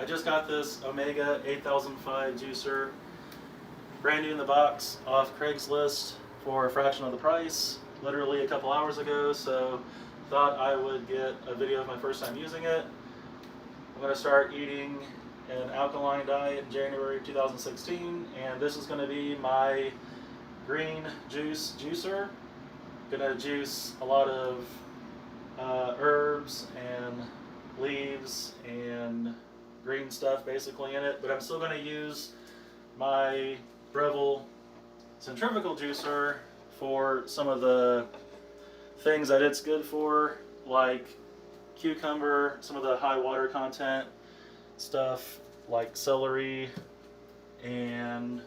just got this Omega 8005 juicer, brand new in the box, off Craigslist for a fraction of the price, literally a couple hours ago, so thought I would get a video of my first time using it. I'm going to start eating an alkaline diet in January 2016, and this is going to be my green juice juicer. Going to juice a lot of herbs and leaves and green stuff basically in it, but I'm still going to use my Breville centrifugal juicer for some of the things that it's good for, like cucumber, some of the high water content stuff like celery, and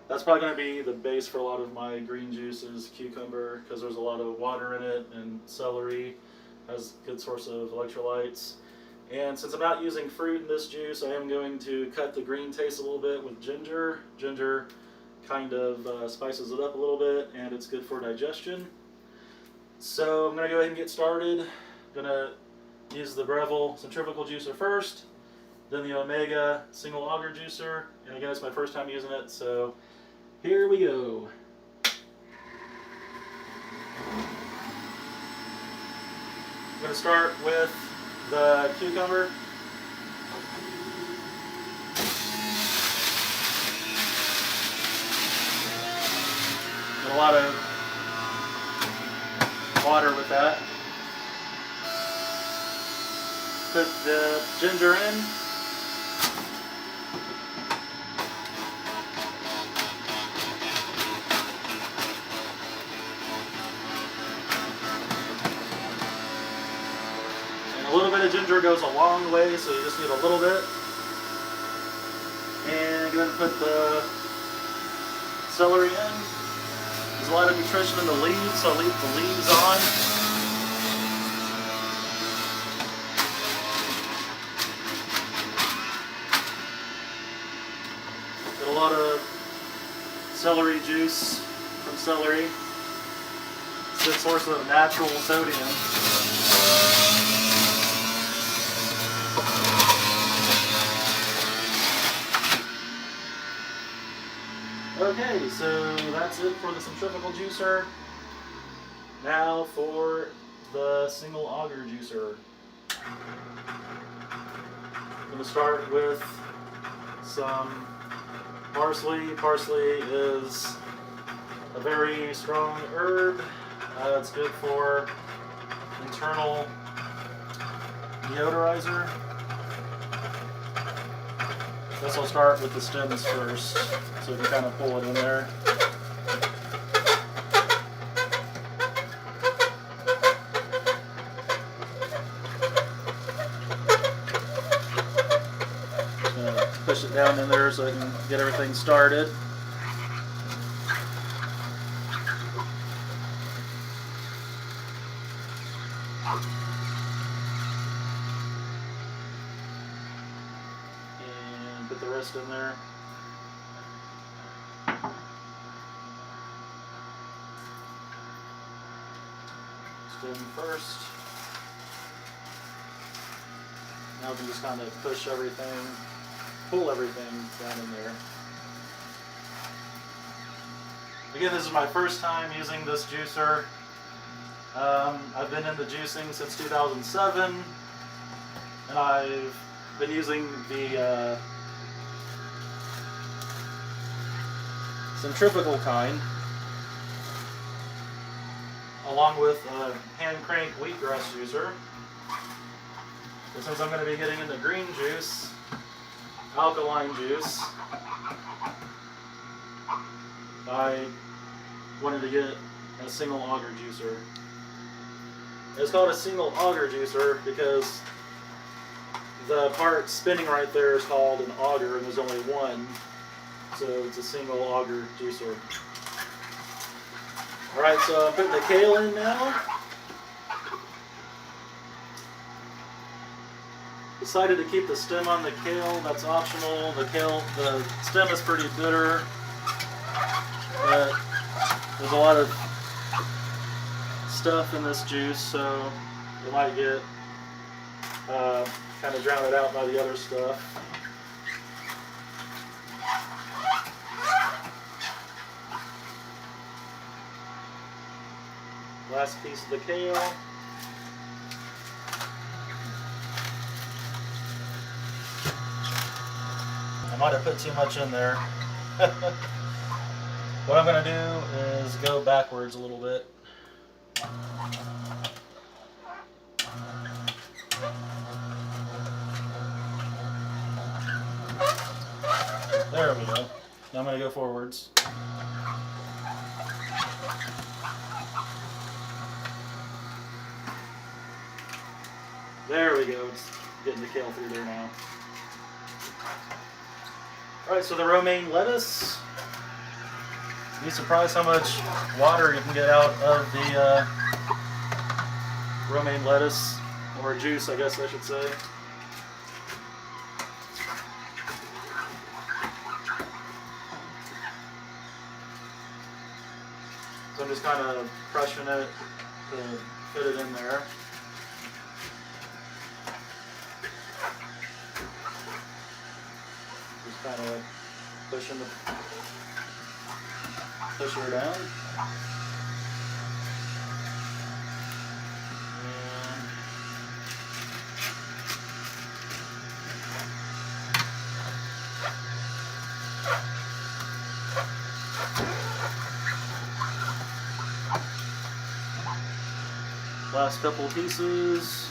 that's probably going to be the base for a lot of my green juices, cucumber, because there's a lot of water in it, and celery has a good source of electrolytes. And since I'm not using fruit in this juice, I am going to cut the green taste a little bit with ginger. Ginger kind of spices it up a little bit, and it's good for digestion. So I'm going to go ahead and get started. I'm going to use the Breville centrifugal juicer first, then the Omega single auger juicer, and again it's my first time using it, so here we go. I'm going to start with the cucumber. Get a lot of water with that. Put the ginger in. A little bit of ginger goes a long way, so you just need a little bit. And go ahead and put the celery in. There's a lot of nutrition in the leaves, so leave the leaves on. Get a lot of celery juice from celery. It's a good source of natural sodium. Okay, so that's it for the centrifugal juicer. Now for the single auger juicer. I'm going to start with some parsley. Parsley is a very strong herb. It's good for internal deodorizer. I guess I'll start with the stems first, so we can kind of pull it in there. Just gonna push it down in there so I can get everything started. Put the rest in there. Stem first. Now we can just kind of push everything, pull everything down in there. Again, this is my first time using this juicer. I've been into juicing since 2007, and I've been using the centrifugal kind, along with a hand crank wheatgrass juicer. But since I'm going to be getting into green juice, alkaline juice, I wanted to get a single auger juicer. It's called a single auger juicer because the part spinning right there is called an auger, and there's only one. So it's a single auger juicer. Alright, so I'm putting the kale in now. Decided to keep the stem on the kale, that's optional. The stem is pretty bitter, but there's a lot of stuff in this juice, so you might get kind of drown it out by the other stuff. Last piece of the kale. I might have put too much in there. What I'm going to do is go backwards a little bit. There we go. Now I'm going to go forwards. There we go. It's getting the kale through there now. Alright, so the romaine lettuce. You'd be surprised how much water you can get out of the romaine lettuce, or juice, I guess I should say. So I'm just kind of crushing it to fit it in there. Just kind of pushing her down. Last couple pieces.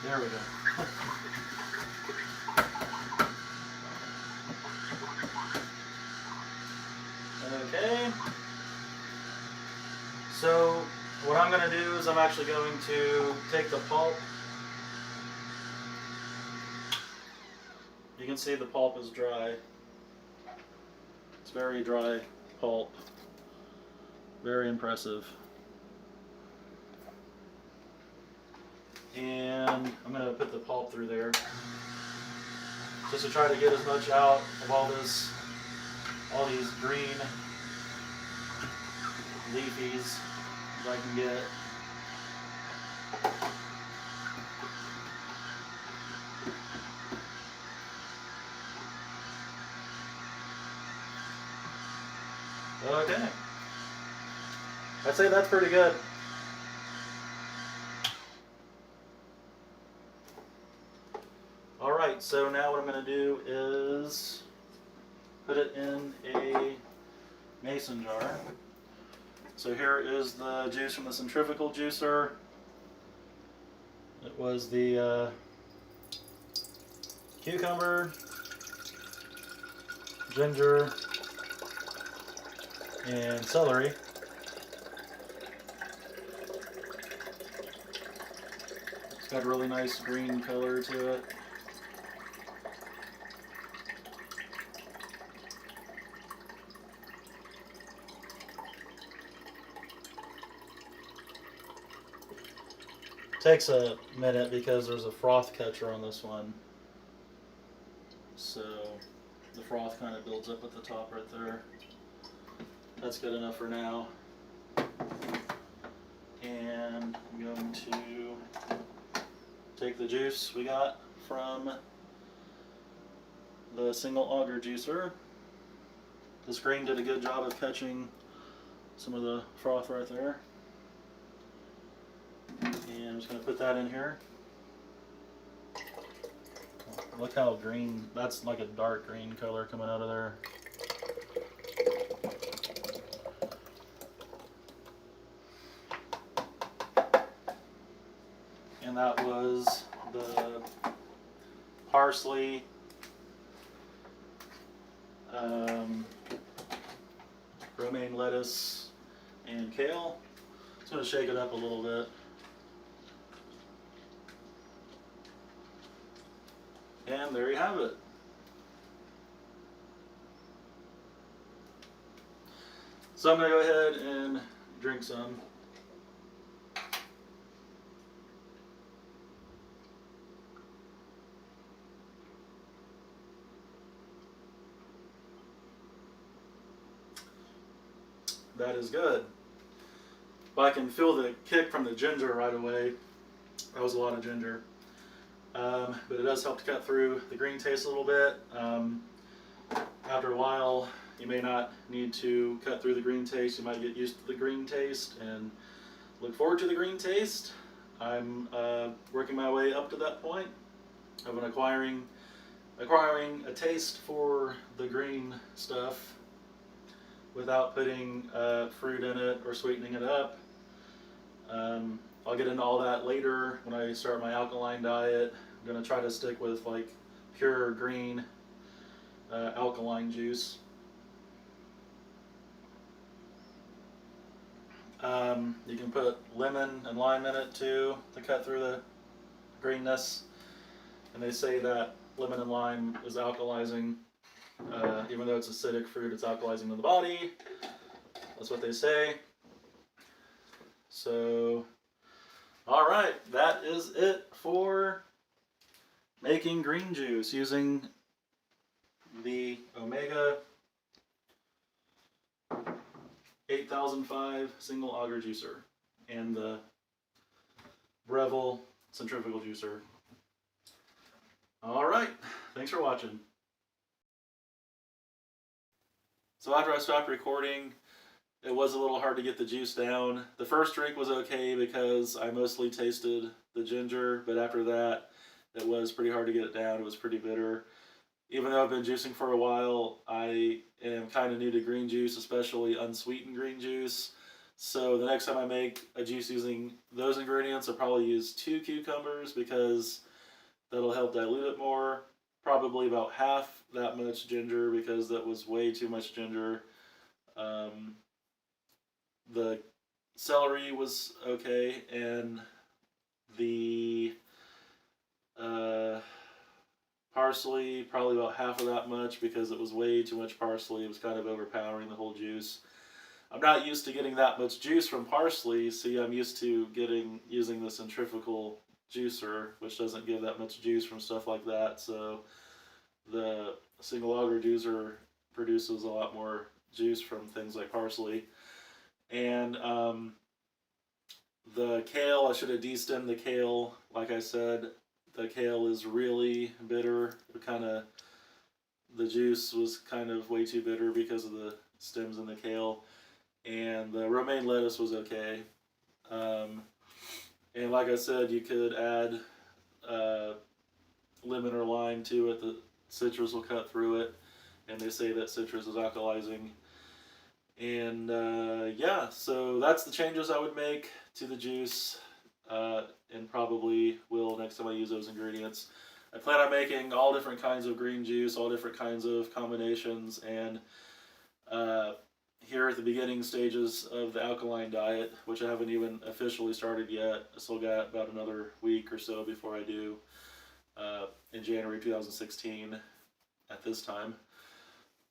There we go. Okay. So what I'm going to do is I'm actually going to take the pulp. You can see the pulp is dry. It's very dry pulp. Very impressive. And I'm going to put the pulp through there just to try to get as much out of all these green leafies as I can get. Okay. I'd say that's pretty good. Alright, so now what I'm going to do is put it in a mason jar. So here is the juice from the centrifugal juicer. It was the cucumber, ginger, and celery. It's got a really nice green color to it. Takes a minute because there's a froth catcher on this one, so the froth kind of builds up at the top right there. That's good enough for now. And I'm going to take the juice we got from the single auger juicer. This grain did a good job of catching some of the froth right there. And I'm just going to put that in here. Look how green, that's like a dark green color coming out of there. And that was the parsley, romaine lettuce, and kale. Just going to shake it up a little bit. And there you have it. So I'm going to go ahead and drink some. that is good. But I can feel the kick from the ginger right away. That was a lot of ginger. But it does help to cut through the green taste a little bit. After a while, you may not need to cut through the green taste. You might get used to the green taste and look forward to the green taste. I'm working my way up to that point of acquiring a taste for the green stuff without putting fruit in it or sweetening it up. I'll get into all that later when I start my alkaline diet. I'm going to try to stick with like pure green alkaline juice. You can put lemon and lime in it too to cut through the greenness. And they say that lemon and lime is alkalizing. Even though it's acidic fruit, it's alkalizing to the body. That's what they say. So, all right, that is it for making green juice using the Omega 8005 single auger juicer and the Breville centrifugal juicer. All right, thanks for watching. So after I stopped recording, it was a little hard to get the juice down. The first drink was okay because I mostly tasted the ginger, but after that, it was pretty hard to get it down. It was pretty bitter. Even though I've been juicing for a while, I am kind of new to green juice, especially unsweetened green juice. So the next time I make a juice using those ingredients, I'll probably use 2 cucumbers because that'll help dilute it more. Probably about half that much ginger because that was way too much ginger. The celery was okay, and the parsley, probably about half of that much because it was way too much parsley. It was kind of overpowering the whole juice. I'm not used to getting that much juice from parsley. See, I'm used to using the centrifugal juicer, which doesn't give that much juice from stuff like that. So the single auger juicer produces a lot more juice from things like parsley. And the kale, I should have destemmed the kale. Like I said, the kale is really bitter. The juice was kind of way too bitter because of the stems in the kale. And the romaine lettuce was okay. And like I said, you could add lemon or lime to it. The citrus will cut through it. And they say that citrus is alkalizing. And yeah, so that's the changes I would make to the juice, and probably will next time I use those ingredients. I plan on making all different kinds of green juice, all different kinds of combinations, and here at the beginning stages of the alkaline diet, which I haven't even officially started yet. I still got about another week or so before I do in January 2016 at this time.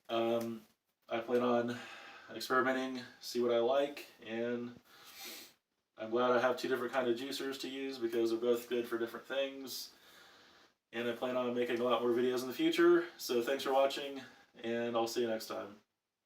I plan on experimenting, see what I like, and I'm glad I have 2 different kind of juicers to use because they're both good for different things. And I plan on making a lot more videos in the future. So thanks for watching, and I'll see you next time.